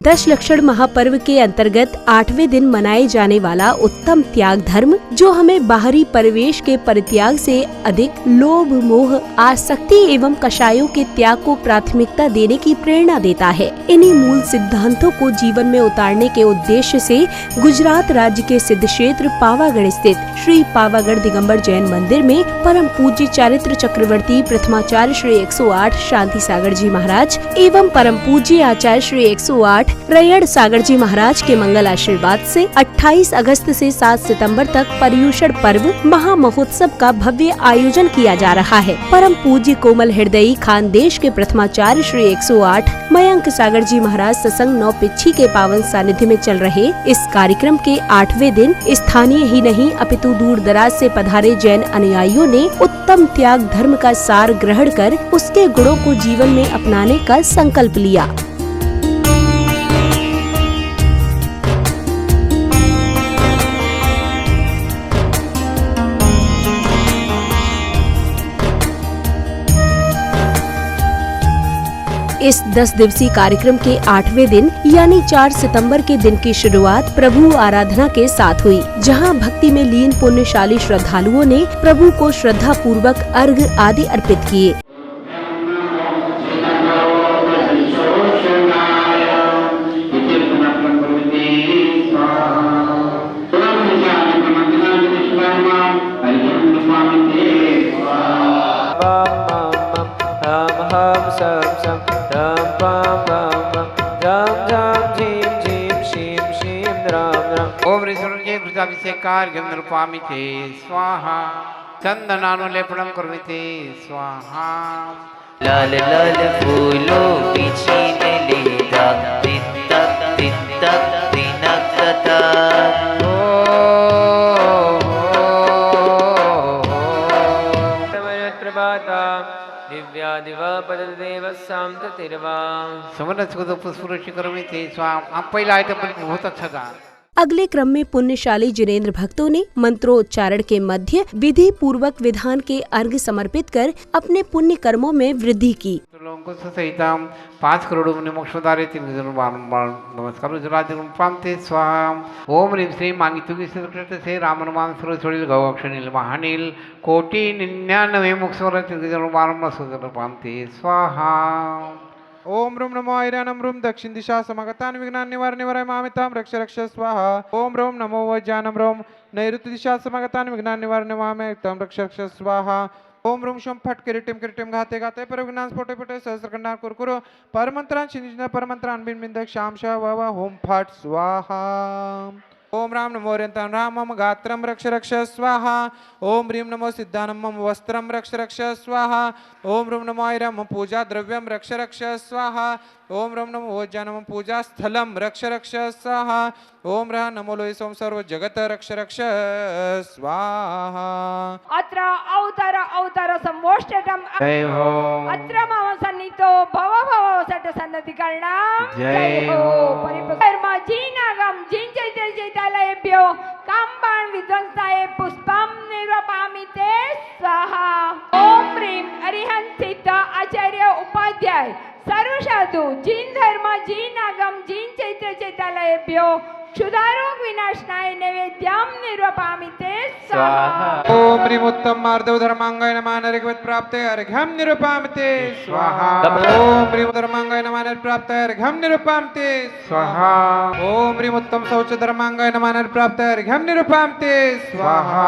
दशलक्षण महापर्व के अंतर्गत 8वें दिन मनाए जाने वाला उत्तम त्याग धर्म, जो हमें बाहरी परिवेश के परित्याग से अधिक लोभ, मोह, आसक्ति एवं कषायों के त्याग को प्राथमिकता देने की प्रेरणा देता है। इन्हीं मूल सिद्धांतों को जीवन में उतारने के उद्देश्य से गुजरात राज्य के सिद्ध क्षेत्र पावागढ़ स्थित श्री पावागढ़ दिगंबर जैन मंदिर में परम पूज्य चारित्र चक्रवर्ती प्रथमाचार्य श्री 108 शांति सागर जी महाराज एवं परम पूज्य आचार्य श्री 108 रैयड़ सागर जी महाराज के मंगल आशीर्वाद से 28 अगस्त से 7 सितंबर तक पर्युषण पर्व महा महोत्सव का भव्य आयोजन किया जा रहा है। परम पूज्य कोमल हृदयी खानदेश के प्रथमाचार्य श्री 108 मयंक सागर जी महाराज सत्संग 9 पिच्छी के पावन सानिध्य में चल रहे इस कार्यक्रम के 8वें दिन स्थानीय ही नहीं अपितु दूर दराज से पधारे जैन अनुयायियों ने उत्तम त्याग धर्म का सार ग्रहण कर उसके गुणों को जीवन में अपनाने का संकल्प लिया। इस 10 दिवसीय कार्यक्रम के 8वें दिन यानी 4 सितंबर के दिन की शुरुआत प्रभु आराधना के साथ हुई, जहां भक्ति में लीन पुण्यशाली श्रद्धालुओं ने प्रभु को श्रद्धा पूर्वक अर्घ आदि अर्पित किए। घृताभिषेकार्घ्यरूपामिते स्वाहा चंदनानुलेपनं कुर्वते स्वाहा। लाल लाल फूलों बिछीने लेता तित्ता तित्ता दिनकता प्रभाता दिव्या दिवा पददेव शांत तिरवा समरस को पुष्परुषि कुर्वते स्वाहा। आप पहला आइटम बहुत अच्छा था। अगले क्रम में पुण्यशाली जिनेंद्र भक्तों ने मंत्रोच्चारण के मध्य विधि पूर्वक विधान के अर्घ समर्पित कर अपने पुण्य कर्मों में वृद्धि की। लोगों को सहितम 5 करोड़ मोक्षदारे नमस्कार जुराते स्वाहा। ओम ह्रीं श्री मांगितुकी से राम नुमान सुरछोड़िल गौक्षणिल महानिल कोटि 99 मोक्षदारे स्वाहा। ओम रूम नमो ऐरानम रूम दक्षिण दिशा समगतान विघ्नान निवारण वराय मामिताम रक्ष रक्ष स्वाहा। ओम रोम नमो वज्जानम रोम नैऋत्य दिशा समगतान विघ्नान निवारण मामिताम रक्ष रक्ष स्वाहा। ओम रूम शम फट किरीटिम किरीटिम घाते घाते पर विघ्नान स्फोटे फटे सहस्रखंडान कुरकुरो परमंत्रान छिंजिना परमंत्रान बिन बिंदक शाम शा वा होम फट स्वाहा। ओम राम नमो रंतं रामम गात्रम रक्ष रक्ष स्वाहा। ओम ह्रीं नमो सिद्धानमम वस्त्रम रक्ष रक्ष स्वाहा। ओम रूम नमो ऐरम पूजा द्रव्यम रक्ष रक्ष स्वाहा। ओम रम नमो वज्जानम पूजा स्थलम रक्ष रक्ष स्वाहा। ओम रह नमो लोय सोम सर्व जगत रक्ष रक्ष स्वाहा। अत्र अवतार अवतार सम्मोष्टम जय हो। अत्र मम सन्नितो भव भव सट सन्नति कर्णम जय हो। परिपक्रमा जीनागम जिन चैत्य चैतालयेभ्यो काम्बाण विध्वंसाय पुष्पम निर्वपामि ते स्वाहा। ओम ह्रीं अरिहंत सिद्ध आचार्य उपाध्याय सर्व साधु जिन धर्म जिन आगम जिन चैत्य चैतालयेभ्यो क्षुधारोग विनाशनाय नैवेद्यम निर्वपामि ते स्वाहा। ओम ह्रीं उत्तम मार्दव धर्मांगाय नमः नरकवत प्राप्ते अर्घ्यं निरूपामि ते स्वाहा। ओम ह्रीं धर्मांगाय नमः नर प्राप्ते अर्घ्यं निरूपामि ते स्वाहा। ओम ह्रीं उत्तम शौच धर्मांगाय नमः नर प्राप्ते अर्घ्यं निरूपामि ते स्वाहा।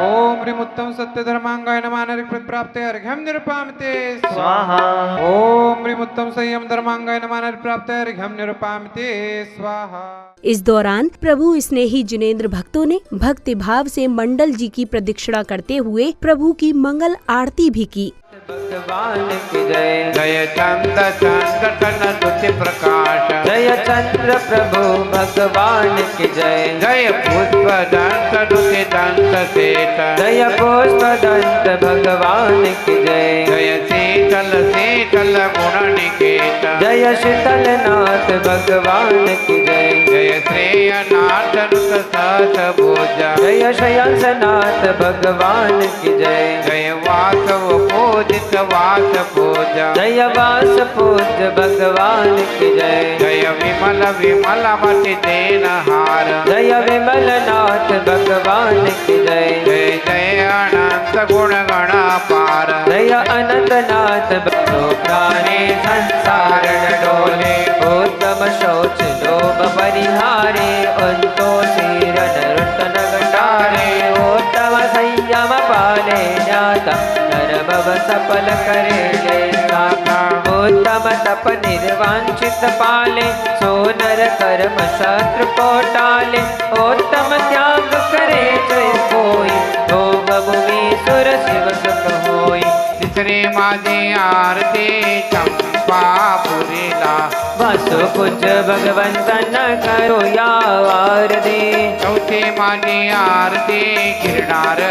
ओम ह्रीं उत्तम सत्य धर्मांगाय नमः नर प्राप्ते अर्घ्यं निरूपामि ते स्वाहा। ओम ह्रीं उत्तम संयम धर्मांगाय नमः नर प्राप्ते अर्घ्यं निरूपामि ते स्वाहा। इस दौरान प्रभु स्नेही जिनेंद्र भक्तों ने भक्ति भाव से मंडल जी की प्रदक्षिणा करते हुए प्रभु की मंगल आरती भी की। भगवान की जय। जय चंद्र चंद्र तन तुति प्रकाश। जय चंद्र प्रभु भगवान की जय। जय पुष्प दंत तुति दंत सेठ। जय पुष्प दंत भगवान की जय। जय शीतल शीतल गुण निकेत। जय शीतल नाथ भगवान की जय। जय श्रेयनाथ नुत सहस भुज। जय शयंसनाथ भगवान की जय। जय वासव भोज पूजित वास पूजा जय वास पूज्य भगवान की जय। जय विमल विमलमति देनहार जय विमल नाथ भगवान की जय। जय जय अनंत गुण गणापार जय अनंत नाथ बंधु प्राणे संसार डोले। उत्तम शौच लोभ परिहारे अंतो शीरन रुतन गंडारे। उत्तम संयम पाले ज्ञाता नर भव सफल करे जय साका। उत्तम तप निर्वांछित पाले सो नर कर्म शत्रु को टाले। उत्तम त्याग करे जय कोई भोग भूमि सुर शिव सुख होई। तिसरी माझी आरती चंपा पुरीला वासु कुछ भगवंतन करो या आरती। चौथी माझी आरती गिरणार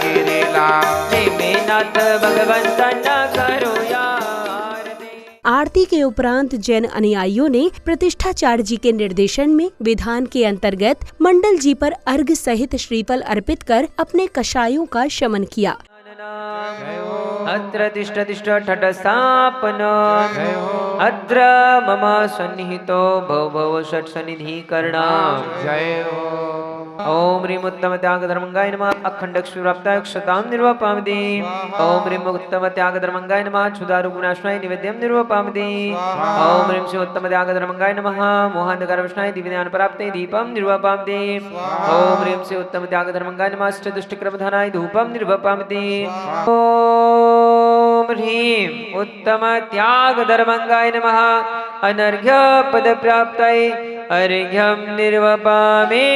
गिरीला नेमिनाथ भगवंतन करो या आरती। आरती के उपरांत जैन अनुयायियों ने प्रतिष्ठाचार्य जी के निर्देशन में विधान के अंतर्गत मंडल जी पर अर्घ सहित श्रीफल अर्पित कर अपने कषायों का शमन किया। अत्र तिष्ठ तिष्ठ ठट स्थापन। अत्र मम सन्निहितो भव भव षट् सन्निधि कर्ण। जय हो। ओम ह्रीं उत्तम त्याग धर्मंगाय नमः। अखंड क्षुराप्ताय क्षतां निर्वपामि। ओम ह्रीं उत्तम त्याग धर्मंगाय नमः। क्षुधारु गुणाश्रय निवेद्यं निर्वपामि। ओम ह्रीं श्री उत्तम त्याग धर्मंगाय नमः। मोहांधकार विष्णाय दिव्यज्ञान प्राप्ते दीपं निर्वपामि। ओम ह्रीं श्री उत्तम त्याग धर्मंगाय नमः। अष्ट दुष्ट क्रमधनाय धूपं निर्वपामि। ओम ह्रीं उत्तम त्याग धर्मंगाय नमः। अनर्घ्य पद प्राप्तये अर्घ्यं निर्वपामि।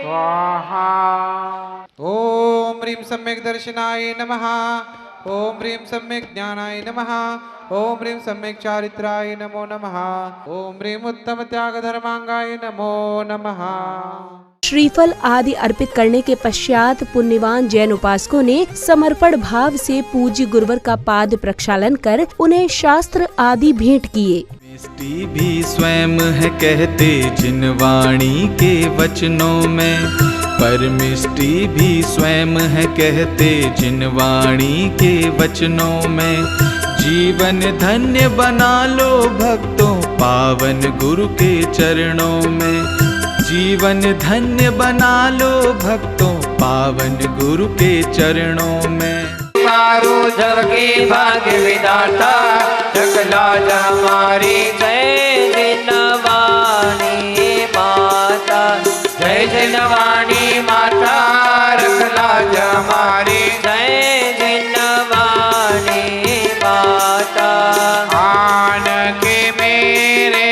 स्वाहा। ओम ह्रीं सम्यक् दर्शनाय नमः। ओम ह्रीं सम्यक् ज्ञानाय नमः। ओम ह्रीं सम्यक् चारित्राय नमो नमः। ओम ह्रीं उत्तम त्याग धर्मांगाय नमो नमः। श्रीफल आदि अर्पित करने के पश्चात पुण्यवान जैन उपासकों ने समर्पण भाव से पूज्य गुरुवर का पाद प्रक्षालन कर उन्हें शास्त्र आदि भेंट किए। मिष्टि भी स्वयं है कहते जिन वाणी के वचनों में। परमिष्टि भी स्वयं है कहते जिन वाणी के वचनों में। जीवन धन्य बना लो भक्तों पावन गुरु के चरणों में। जीवन धन्य बना लो भक्तों पावन गुरु के चरणों में। मारो जग के भाग्य विधाता सकला हमारी जय जिनवाणी माता। जय जिनवाणी माता रखला हमारी जय जिनवाणी माता। आन के मेरे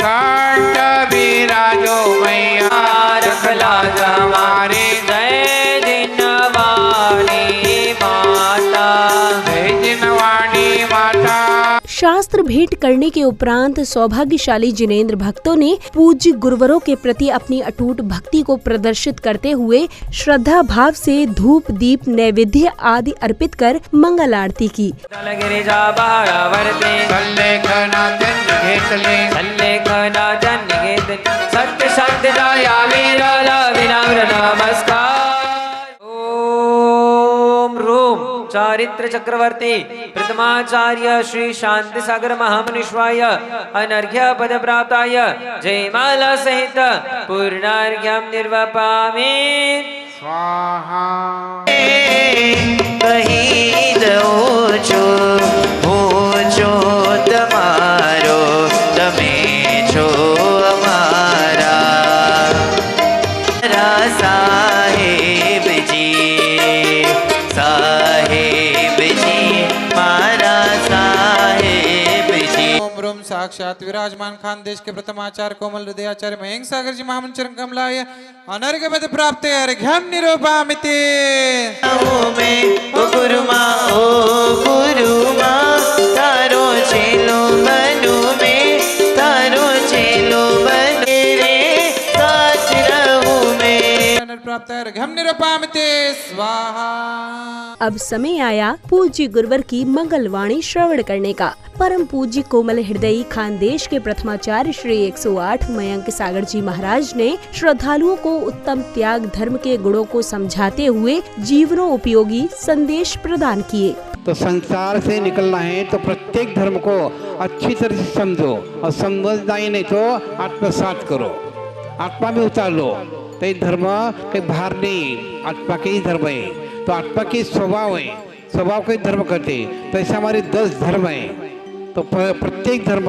कांट विराजो मैया रखला हमारी जय जिनवाणी माता। जय जिनवाणी माता। शास्त्र भेंट करने के उपरांत सौभाग्यशाली जिनेंद्र भक्तों ने पूज्य गुरुवरों के प्रति अपनी अटूट भक्ति को प्रदर्शित करते हुए श्रद्धा भाव से धूप दीप नैवेद्य आदि अर्पित कर मंगल आरती की। गिरिजा बहारावर्ते सल्लेखना जन्म घेतले सल्लेखना जन्म घेतले। सत्य शांति दया वीरला विनम्र नमस्कार। ओम रूम चारित्र चक्रवर्ती प्रथमाचार्य श्री शांति सागर महामुनीश्वराय अनर्घ्य पद प्राप्ताय जयमाला सहित पूर्णार्घ्यं निर्वपामि। स्वाहा। कहीं दो जो ऊंचो तमारो तमे छो हमारा। साहेब जी मारा साहेब जी। ओम रूम साक्षात विराजमान खान देश के प्रथम आचार्य कोमल हृदयाचार्य मयंक सागर जी महामन चरण कमलाय अनर्घ्य पद प्राप्त अर्घ्यं निरूपामिते। ओ गुरुमा तारो चेलो बनु में तारो चेलो बनु रे साथ रहूं में। प्राप्त अर्घ्यम निरूपामिते स्वाहा। अब समय आया पूज्य गुरुवर की मंगलवाणी श्रवण करने का। परम पूज्य कोमल हृदयी खानदेश के प्रथमाचार्य श्री 108 मयंक सागर जी महाराज ने श्रद्धालुओं को उत्तम त्याग धर्म के गुणों को समझाते हुए जीवनों उपयोगी संदेश प्रदान किए। तो संसार से निकलना है तो प्रत्येक धर्म को अच्छी तरह से समझो, और समझना ही नहीं तो आत्मसात करो, आत्मा में उतार लो। तो ये धर्म के बाहर नहीं, आत्मा के ही धर्म है। तो आत्मा के स्वभाव है, स्वभाव के धर्म करते। तो ऐसे हमारे 10 धर्म है। तो प्रत्येक धर्म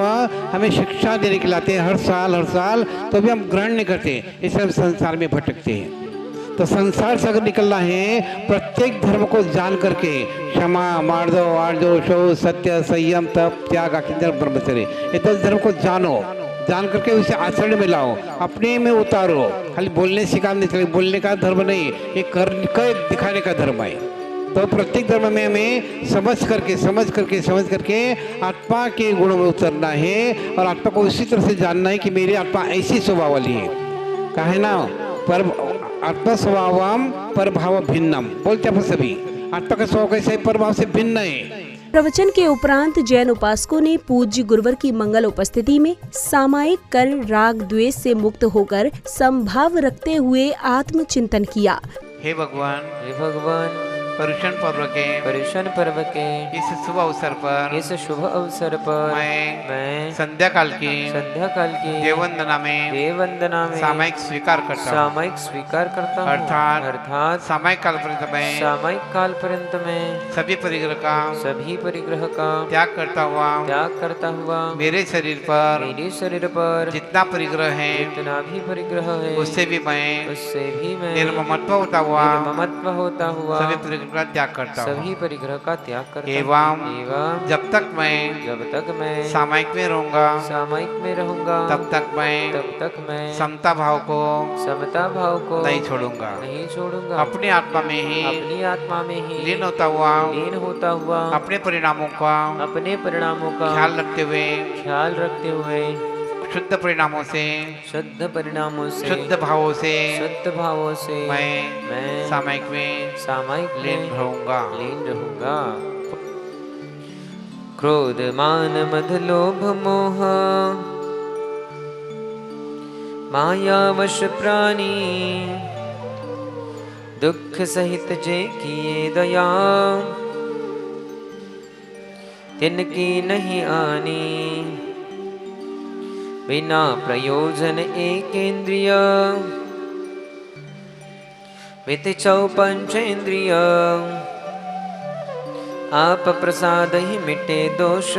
हमें शिक्षा देने के लाते हैं हर साल, तो भी हम ग्रहण नहीं करते, इसलिए हम संसार में भटकते हैं। तो संसार से अगर निकलना है प्रत्येक धर्म को जान करके, क्षमा, मार्दव, आर्जव, शौच, सत्य, संयम, तप, त्याग, अखिंचन, ब्रह्मचर्य, ये 10 धर्म को जान करके उसे आचरण में लाओ, अपने में उतारो। खाली बोलने सिखाने चले, बोलने का धर्म नहीं, ये कर दिखाने का धर्म है। तो प्रत्येक धर्म में हमें समझ करके आत्मा के गुणों में उतरना है, और आत्मा को उसी तरह से जानना है कि मेरी आत्मा ऐसी स्वभाव वाली है। कहे ना, पर आत्मा स्वभावम पर भाव भिन्नम, बोलते अपन सभी। आत्मा का स्वभाव कैसे पर भाव से भिन्न है। प्रवचन के उपरांत जैन उपासकों ने पूज्य गुरुवर की मंगल उपस्थिति में सामायिक कर राग द्वेष से मुक्त होकर समभाव रखते हुए आत्मचिंतन किया। हे भगवान, हे भगवान, पर्युषण पर्व के इस शुभ अवसर पर मैं संध्या काल की देववंदना में सामायिक स्वीकार करता हूँ। अर्थात सामायिक काल पर्यंत में सभी परिग्रह का त्याग करता हुआ मेरे शरीर पर जितना परिग्रह है उससे भी मैं निर्ममत्व होता हुआ सभी परिग्रह का त्याग करता एवं जब तक मैं सामायिक में रहूंगा तब तक मैं समता भाव को नहीं छोड़ूंगा। अपनी आत्मा में ही लीन होता हुआ अपने परिणामों का ख्याल रखते हुए शुद्ध परिणामों से शुद्ध भावों से मैं सामायिक में लीन रहूंगा। क्रोध, मान, मद, लोभ, मोह, माया वश प्राणी, दुख सहित जे किए दया, तिनकी नहीं आनी, बिना प्रयोजन एकेंद्रिय, वित चौपंचेंद्रिय, आप प्रसाद ही मिटे दोष,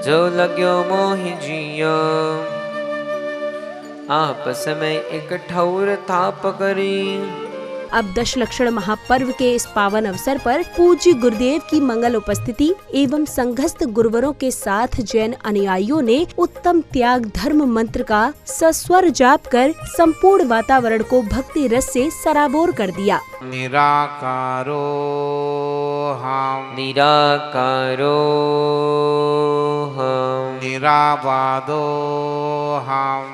जो लाग्यो मोहि जिया, आपस में एक ठौर थाप करी। अब दशलक्षण महापर्व के इस पावन अवसर पर पूज्य गुरुदेव की मंगल उपस्थिति एवं संघस्थ गुरुवरों के साथ जैन अनुयायियों ने उत्तम त्याग धर्म मंत्र का सस्वर जाप कर संपूर्ण वातावरण को भक्ति रस से सराबोर कर दिया। निराकारो हम निराबाधो हम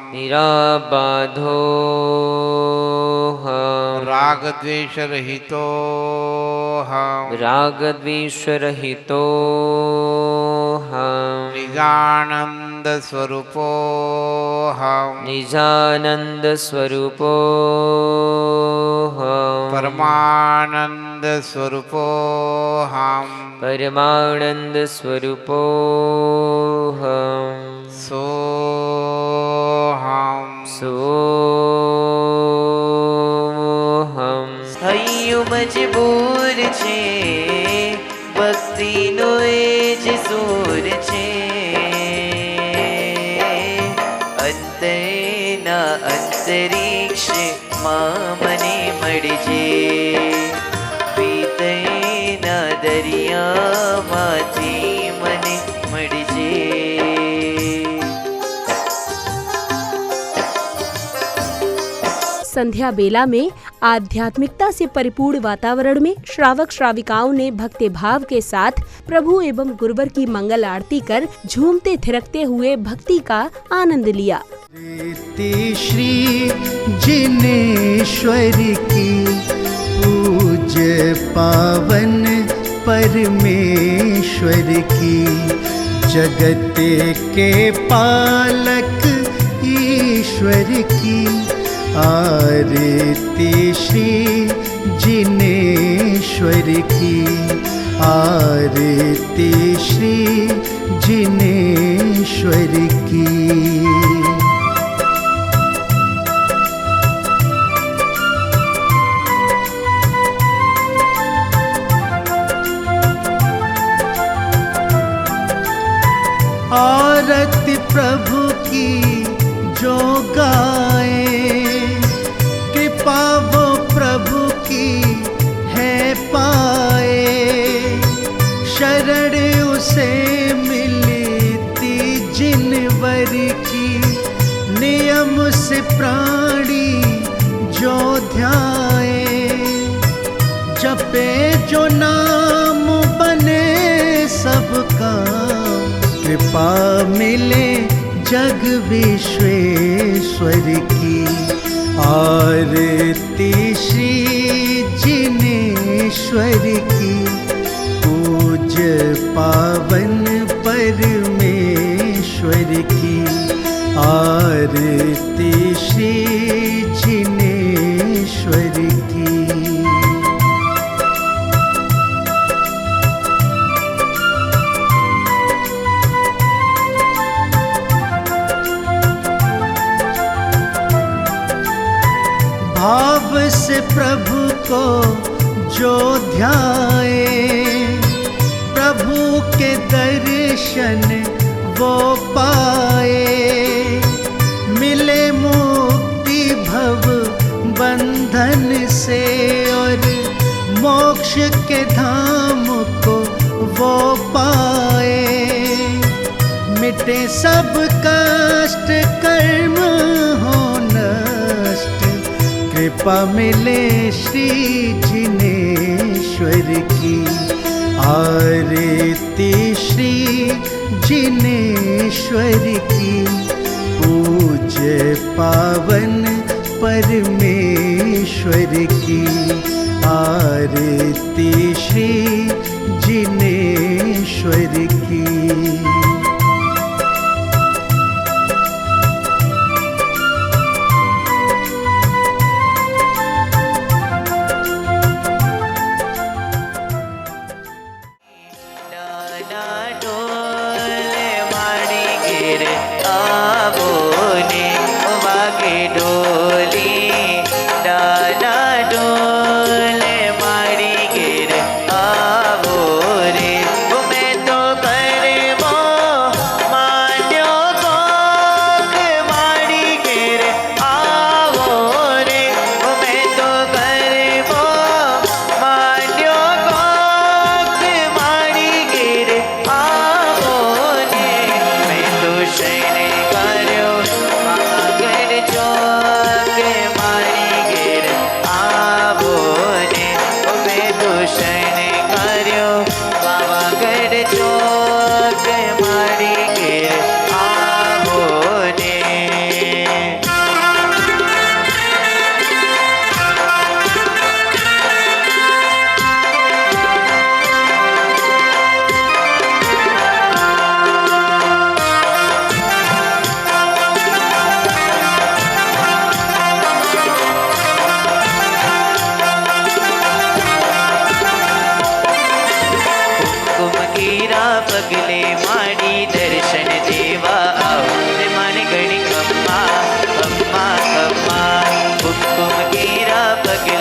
राग द्वेष रहितो हम निजानंद स्वरूपो हम परमानंद स्वरूपो हम सो हम हयु मजबूर छे भक्ति नो एज सूर छे अंतरेना अंतरिक्ष मां मने मळजे पीतेना दरिया माथी मने मळजे। संध्या बेला में आध्यात्मिकता से परिपूर्ण वातावरण में श्रावक श्राविकाओं ने भक्ति भाव के साथ प्रभु एवं गुरुवर की मंगल आरती कर झूमते थिरकते हुए भक्ति का आनंद लिया। रीति श्री जिनेश्वर की पूज्य पावन परमेश्वर की, जगत के पालक ईश्वर की आरती श्री जिनेश्वर की, आरती श्री जिनेश्वर की। आरती प्रभु की जो गाए, कृपा वो प्रभु की है पाए, शरण उसे मिलती जिनवर की, नियम से प्राणी जो ध्याए, जपे जो नाम बने सबका, कृपा मिले जग विश्वेश्वर की, आरती श्री जिनेश्वर की, पूज्य पावन परमेश्वर की, आरती श्री जिनेश्वर की। भाव से प्रभु को जो ध्याए, प्रभु के दर्शन वो पाए, मिले मुक्ति भव बंधन से और मोक्ष के धाम को वो पाए, मिटे सब कष्ट कर्म हो नष्ट, कृपा मिले श्री जिनेश्वर की, आरती श्री जिनेश्वर की, पूज्य पावन परमेश्वर की, आरती श्री जिनेश्वर की। पगले माड़ी दर्शन देवा आओ रे मन गणी कम्मा कम्मा कम्मा हुक्म गिरा पगले